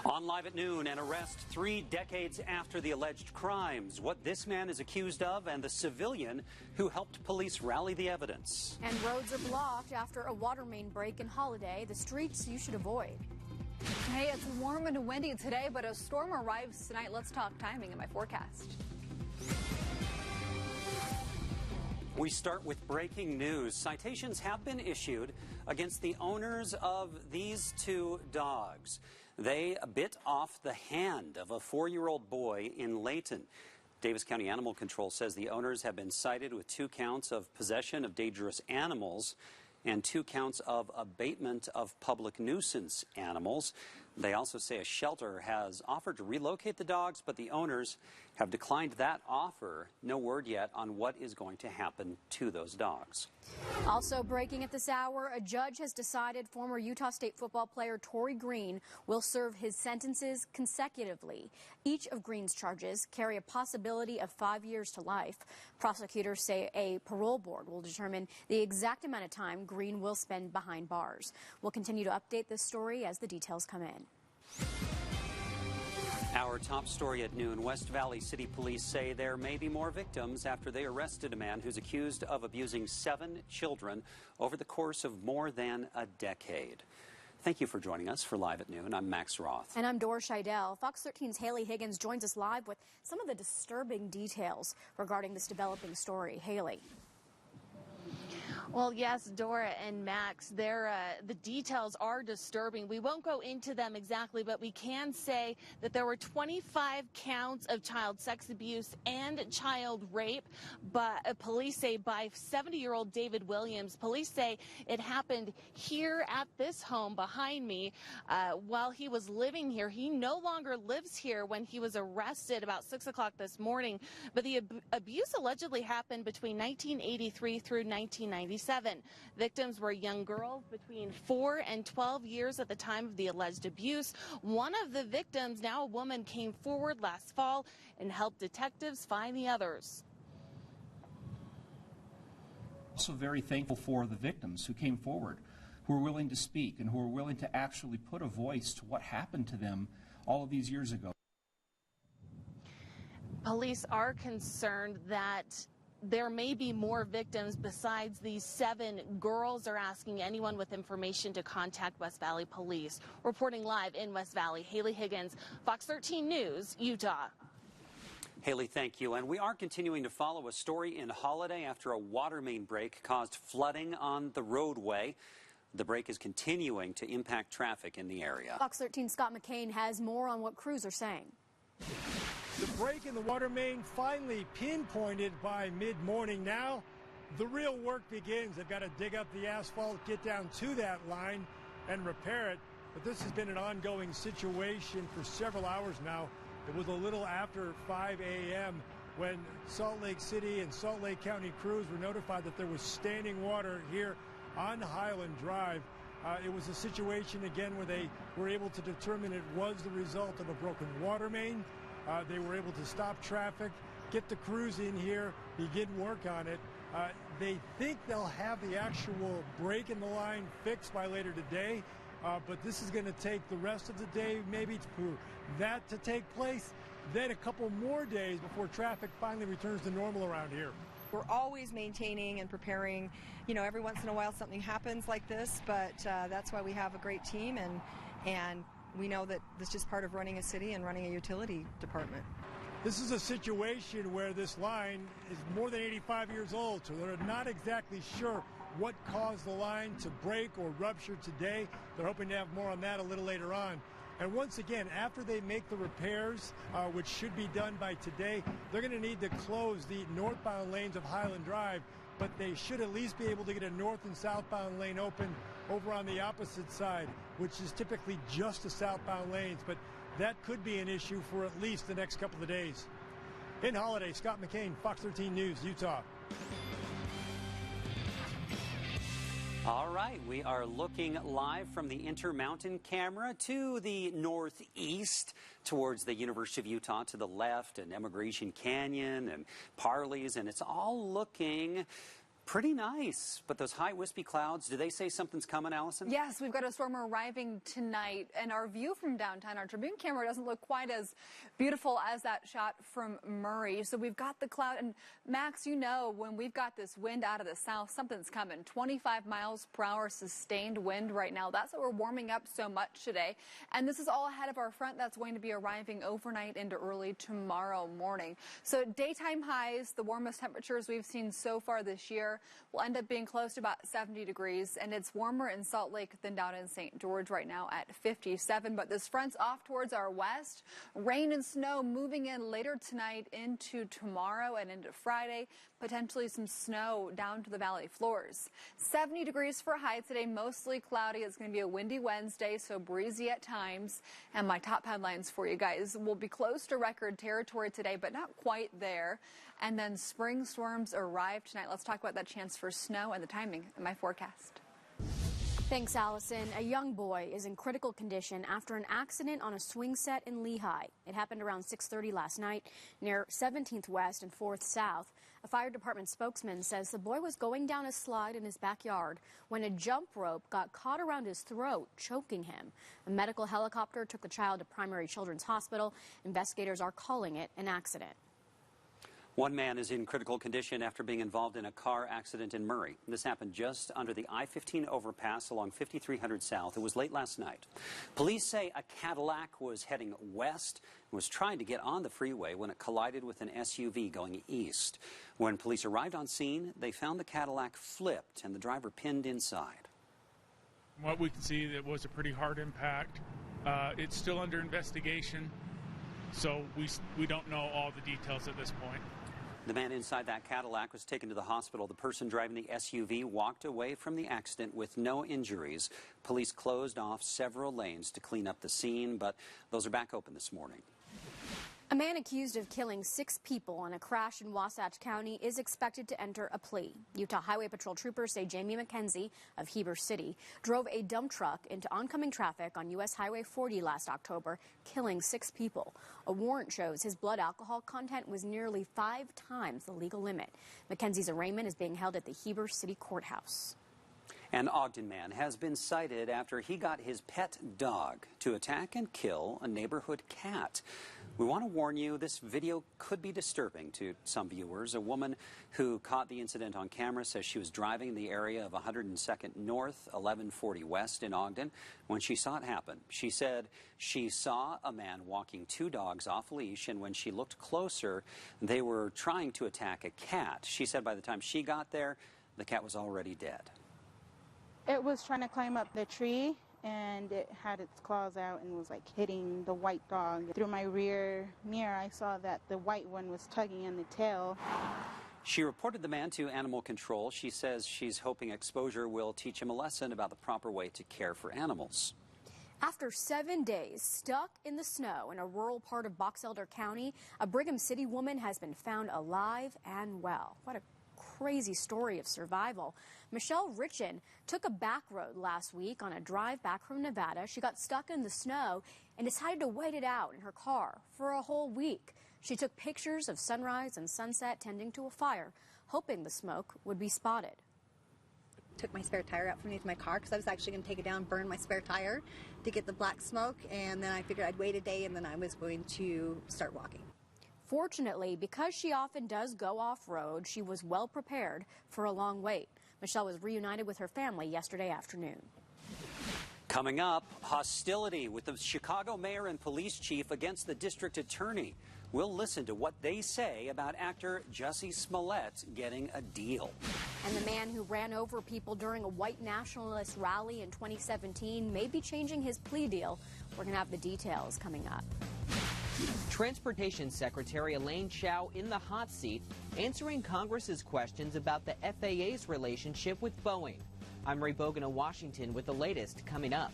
On Live at Noon, an arrest 3 decades after the alleged crimes, what this man is accused of, and the civilian who helped police rally the evidence. And roads are blocked after a water main break in Holiday, the streets you should avoid. Hey, it's warm and windy today, but a storm arrives tonight. Let's talk timing in my forecast. We start with breaking news. Citations have been issued against the owners of these 2 dogs. They bit off the hand of a 4-year-old boy in Layton. Davis County Animal Control says the owners have been cited with 2 counts of possession of dangerous animals and 2 counts of abatement of public nuisance animals. They also say a shelter has offered to relocate the dogs, but the owners have declined that offer. No word yet on what is going to happen to those dogs. Also breaking at this hour, a judge has decided former Utah State football player Torrey Green will serve his sentences consecutively. Each of Green's charges carry a possibility of 5 years to life. Prosecutors say a parole board will determine the exact amount of time Green will spend behind bars. We'll continue to update this story as the details come in. Our top story at noon, West Valley City Police say there may be more victims after they arrested a man who's accused of abusing 7 children over the course of more than a decade. Thank you for joining us for Live at Noon. I'm Max Roth. And I'm Dora Scheidel. Fox 13's Haley Higgins joins us live with some of the disturbing details regarding this developing story. Haley. Well, yes, Dora and Max, the details are disturbing. We won't go into them exactly, but we can say that there were 25 counts of child sex abuse and child rape, but police say by 70-year-old David Williams. Police say it happened here at this home behind me while he was living here. He no longer lives here when he was arrested about 6 o'clock this morning, but the abuse allegedly happened between 1983 through 1997. Victims were young girls between 4 and 12 years at the time of the alleged abuse. One of the victims, now a woman, came forward last fall and helped detectives find the others. Also very thankful for the victims who came forward, who were willing to speak and who were willing to actually put a voice to what happened to them all of these years ago. Police are concerned that there may be more victims besides these 7. Girls are asking anyone with information to contact West Valley Police. Reporting live in West Valley, Haley Higgins, Fox 13 News, Utah. Haley, thank you. And we are continuing to follow a story in Holiday after a water main break caused flooding on the roadway. The break is continuing to impact traffic in the area. Fox 13's Scott McCain has more on what crews are saying. The break in the water main finally pinpointed by mid-morning. Now the real work begins. They've got to dig up the asphalt, get down to that line and repair it. But this has been an ongoing situation for several hours now. It was a little after 5 a.m. when Salt Lake City and Salt Lake County crews were notified that there was standing water here on Highland Drive. It was a situation again where they were able to determine it was the result of a broken water main. They were able to stop traffic, get the crews in here, begin work on it. They think they'll have the actual break in the line fixed by later today, but this is going to take the rest of the day maybe for that to take place, then a couple more days before traffic finally returns to normal around here. We're always maintaining and preparing. You know, every once in a while something happens like this, but that's why we have a great team, and we know that this is just part of running a city and running a utility department. This is a situation where this line is more than 85 years old, so they're not exactly sure what caused the line to break or rupture today. They're hoping to have more on that a little later on. And once again, after they make the repairs, which should be done by today, they're going to need to close the northbound lanes of Highland Drive, but they should at least be able to get a north and southbound lane open over on the opposite side, which is typically just the southbound lanes, but that could be an issue for at least the next couple of days. In Holiday, Scott McCain, Fox 13 News, Utah. All right, we are looking live from the Intermountain camera to the northeast towards the University of Utah to the left and Emigration Canyon and Parley's, and it's all looking Pretty nice, but those high wispy clouds, do they say something's coming, Allison? Yes, we've got a storm arriving tonight, and our view from downtown, our Tribune camera doesn't look quite as beautiful as that shot from Murray. So we've got the cloud, and Max, you know, when we've got this wind out of the south, something's coming. 25 miles per hour sustained wind right now. That's what we're warming up so much today, and this is all ahead of our front that's going to be arriving overnight into early tomorrow morning. So daytime highs, the warmest temperatures we've seen so far this year, will end up being close to about 70 degrees, and it's warmer in Salt Lake than down in St. George right now at 57. But this front's off towards our west. Rain and snow moving in later tonight into tomorrow and into Friday. Potentially some snow down to the valley floors. 70 degrees for a high today, mostly cloudy. It's going to be a windy Wednesday, so breezy at times. And my top headlines for you guys will be close to record territory today, but not quite there. And then spring storms arrive tonight. Let's talk about that chance for snow and the timing in my forecast. Thanks, Allison. A young boy is in critical condition after an accident on a swing set in Lehigh. It happened around 6:30 last night near 17th West and 4th South. A fire department spokesman says the boy was going down a slide in his backyard when a jump rope got caught around his throat, choking him. A medical helicopter took the child to Primary Children's Hospital. Investigators are calling it an accident. One man is in critical condition after being involved in a car accident in Murray. This happened just under the I-15 overpass along 5300 South. It was late last night. Police say a Cadillac was heading west and was trying to get on the freeway when it collided with an SUV going east. When police arrived on scene, they found the Cadillac flipped and the driver pinned inside. From what we can see, it was a pretty hard impact. It's still under investigation, so we don't know all the details at this point. The man inside that Cadillac was taken to the hospital. The person driving the SUV walked away from the accident with no injuries. Police closed off several lanes to clean up the scene, but those are back open this morning. A man accused of killing 6 people in a crash in Wasatch County is expected to enter a plea. Utah Highway Patrol troopers say Jamie McKenzie of Heber City drove a dump truck into oncoming traffic on U.S. Highway 40 last October, killing 6 people. A warrant shows his blood alcohol content was nearly 5 times the legal limit. McKenzie's arraignment is being held at the Heber City Courthouse. An Ogden man has been cited after he got his pet dog to attack and kill a neighborhood cat. We want to warn you, this video could be disturbing to some viewers. A woman who caught the incident on camera says she was driving in the area of 102nd North, 1140 West in Ogden when she saw it happen. She said she saw a man walking 2 dogs off leash, and when she looked closer, they were trying to attack a cat. She said by the time she got there, the cat was already dead. It was trying to climb up the tree, and it had its claws out and was like hitting the white dog. Through my rear mirror, I saw that the white one was tugging in the tail. She reported the man to animal control. She says she's hoping exposure will teach him a lesson about the proper way to care for animals. After 7 days stuck in the snow in a rural part of Box Elder County, a Brigham City woman has been found alive and well. What a crazy story of survival. Michelle Richin took a back road last week on a drive back from Nevada. She got stuck in the snow and decided to wait it out in her car for a whole week. She took pictures of sunrise and sunset tending to a fire, hoping the smoke would be spotted. Took my spare tire out from underneath my car because I was actually going to take it down, burn my spare tire to get the black smoke, and then I figured I'd wait a day and then I was going to start walking. Fortunately, because she often does go off-road, she was well prepared for a long wait. Michelle was reunited with her family yesterday afternoon. Coming up, hostility with the Chicago mayor and police chief against the district attorney. We'll listen to what they say about actor Jussie Smollett getting a deal. And the man who ran over people during a white nationalist rally in 2017 may be changing his plea deal. We're going to have the details coming up. Transportation Secretary Elaine Chao in the hot seat, answering Congress's questions about the FAA's relationship with Boeing. I'm Ray Bogan in Washington with the latest coming up.